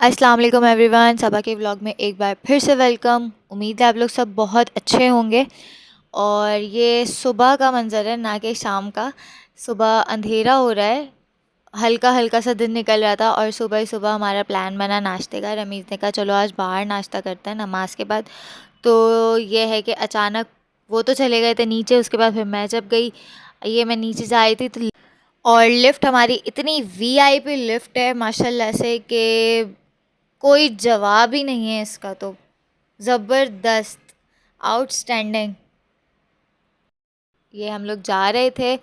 अस्सलाम वालेकुम एवरीवन, सबा के व्लॉग में एक बार फिर से वेलकम। उम्मीद है आप लोग सब बहुत अच्छे होंगे। और ये सुबह का मंज़र है, ना कि शाम का। सुबह अंधेरा हो रहा है, हल्का हल्का सा दिन निकल रहा था और सुबह ही सुबह हमारा प्लान बना नाश्ते का। रमीज़ ने कहा चलो आज बाहर नाश्ता करते हैं नमाज के बाद। तो ये है कि अचानक वो तो चले गए थे नीचे, उसके बाद फिर मैं जब गई, ये मैं नीचे जा रही थी तो और लिफ्ट हमारी इतनी वीआईपी लिफ्ट है माशाल्लाह से कि कोई जवाब ही नहीं है इसका। तो ज़बरदस्त, आउटस्टैंडिंग। ये हम लोग जा रहे थे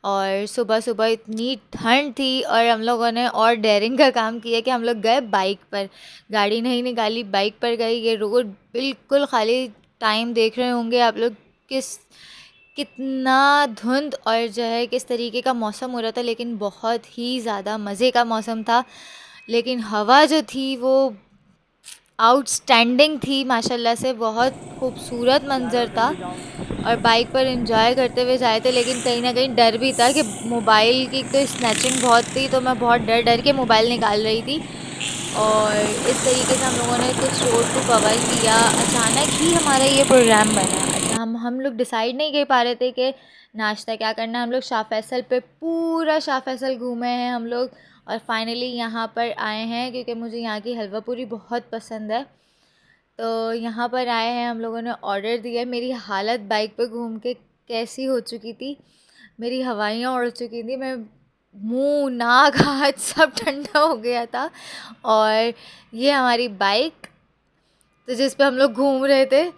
और सुबह सुबह इतनी ठंड थी और हम लोगों ने और डेयरिंग का काम किया कि हम लोग गए बाइक पर। गाड़ी नहीं निकाली, बाइक पर गए। ये रोड बिल्कुल खाली। टाइम देख रहे होंगे आप लोग, किस कितना धुंध और जो है किस तरीके का मौसम हो रहा था, लेकिन बहुत ही ज़्यादा मज़े का मौसम था। लेकिन हवा जो थी वो आउटस्टैंडिंग थी माशाल्लाह से, बहुत खूबसूरत मंज़र था। और बाइक पर एंजॉय करते हुए जाए थे, लेकिन कहीं ना कहीं डर भी था कि मोबाइल की तो स्नैचिंग बहुत थी, तो मैं बहुत डर डर के मोबाइल निकाल रही थी। और इस तरीके से हम लोगों ने कुछ रोड को कवर किया। अचानक ही हमारा ये प्रोग्राम बना। अच्छा, हम लोग डिसाइड नहीं कर पा रहे थे कि नाश्ता क्या करना है। हम लोग शाह फैसल पे पूरा शाह फैसल घूमे हैं हम लोग, और फाइनली यहाँ पर आए हैं क्योंकि मुझे यहाँ की हलवा पूरी बहुत पसंद है। तो यहाँ पर आए हैं, हम लोगों ने ऑर्डर दिया। मेरी हालत बाइक पे घूम के कैसी हो चुकी थी, मेरी हवाइयाँ उड़ चुकी थी। मैं मुंह नाक हाथ सब ठंडा हो गया था। और ये हमारी बाइक, तो जिस पे हम लोग घूम रहे थे।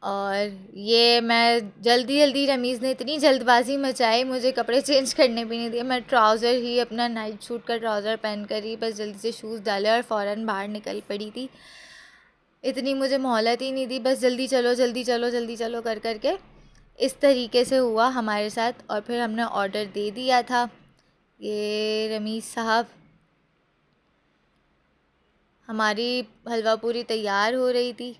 और ये मैं जल्दी जल्दी, रमीज़ ने इतनी जल्दबाजी मचाई, मुझे कपड़े चेंज करने भी नहीं दिए। मैं ट्राउज़र ही, अपना नाइट सूट का ट्राउज़र पहन कर ही बस जल्दी से शूज़ डाले और फ़ौरन बाहर निकल पड़ी थी। इतनी मुझे मोहलत ही नहीं दी, बस जल्दी चलो जल्दी चलो जल्दी चलो कर कर के इस तरीके से हुआ हमारे साथ। और फिर हमने ऑर्डर दे दिया था। ये रमीज़ साहब, हमारी हलवा पूरी तैयार हो रही थी।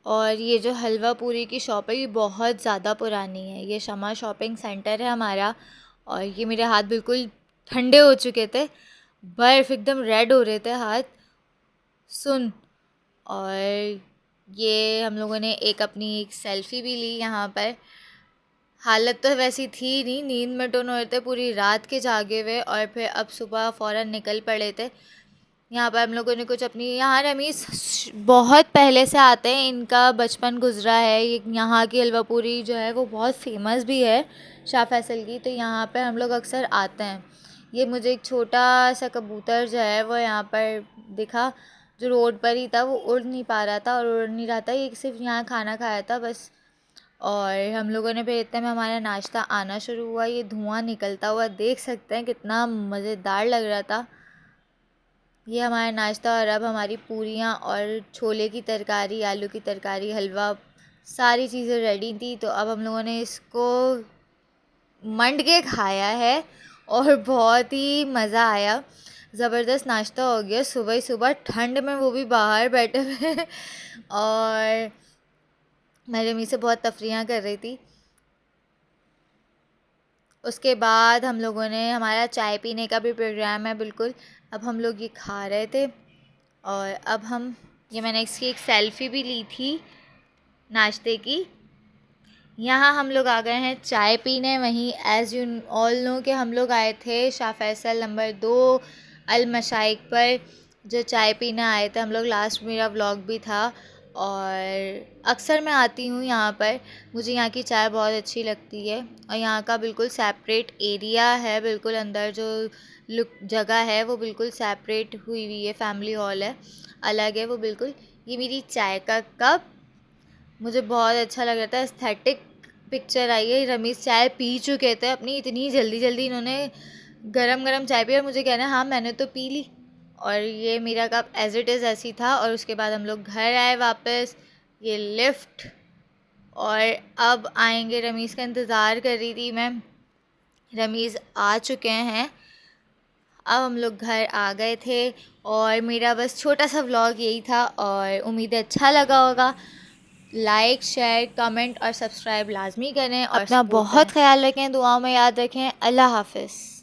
और ये जो हलवा पूरी की शॉप है ये बहुत ज़्यादा पुरानी है। ये शमा शॉपिंग सेंटर है हमारा। और ये मेरे हाथ बिल्कुल ठंडे हो चुके थे, बर्फ़ एकदम रेड हो रहे थे हाथ। सुन, और ये हम लोगों ने अपनी एक सेल्फ़ी भी ली यहाँ पर। हालत तो वैसी थी नहीं, नींद में टुन हुए थे पूरी रात के जागे हुए, और फिर अब सुबह फ़ौरन निकल पड़े थे। यहाँ पर हम लोगों ने कुछ अपनी, यहाँ रमीज़ बहुत पहले से आते हैं, इनका बचपन गुजरा है। ये यहाँ की हलवा पूरी जो है वो बहुत फेमस भी है शाह फैसल की, तो यहाँ पर हम लोग अक्सर आते हैं। ये मुझे एक छोटा सा कबूतर जो है वो यहाँ पर दिखा, जो रोड पर ही था, वो उड़ नहीं पा रहा था और उड़ नहीं रहा था, ये सिर्फ यहाँ खाना खाया था बस। और हम लोगों ने फिर इतने में हमारा नाश्ता आना शुरू हुआ। ये धुआं निकलता हुआ देख सकते हैं, कितना मज़ेदार लग रहा था ये हमारा नाश्ता। और अब हमारी पूरियाँ और छोले की तरकारी, आलू की तरकारी, हलवा, सारी चीज़ें रेडी थी। तो अब हम लोगों ने इसको मंड के खाया है और बहुत ही मज़ा आया। ज़बरदस्त नाश्ता हो गया सुबह ही सुबह, ठंड में, वो भी बाहर बैठे हुए। और मैं मम्मी से बहुत तफरीयाँ कर रही थी। उसके बाद हम लोगों ने, हमारा चाय पीने का भी प्रोग्राम है बिल्कुल। अब हम लोग ये खा रहे थे और अब हम, ये मैंने इसकी एक सेल्फ़ी भी ली थी नाश्ते की। यहाँ हम लोग आ गए हैं चाय पीने। वहीं एज़ यू ऑल नो कि हम लोग आए थे शाह फैसल नंबर 2 अल मशाइक पर, जो चाय पीने आए थे हम लोग। लास्ट मेरा व्लॉग भी था। और अक्सर मैं आती हूँ यहाँ पर, मुझे यहाँ की चाय बहुत अच्छी लगती है। और यहाँ का बिल्कुल सेपरेट एरिया है, बिल्कुल अंदर जो लुक जगह है वो बिल्कुल सेपरेट हुई हुई है, फैमिली हॉल है, अलग है वो बिल्कुल। ये मेरी चाय का कप मुझे बहुत अच्छा लग रहा था, एस्थेटिक पिक्चर आई है। रमीज़ चाय पी चुके थे अपनी, इतनी जल्दी जल्दी इन्होंने गरम गरम चाय पी और मुझे कहना हाँ मैंने तो पी ली। और ये मेरा कप एज़ इट इज़ ऐसी था। और उसके बाद हम लोग घर आए वापस। ये लिफ्ट, और अब आएंगे, रमीज़ का इंतज़ार कर रही थी मैं। रमीज़ आ चुके हैं, अब हम लोग घर आ गए थे। और मेरा बस छोटा सा व्लॉग यही था, और उम्मीद है अच्छा लगा होगा। लाइक, शेयर, कमेंट और सब्सक्राइब लाजमी करें, और अपना सपोर्ट बहुत करें। ख्याल रखें, दुआओं में याद रखें। अल्लाह हाफ़िज़।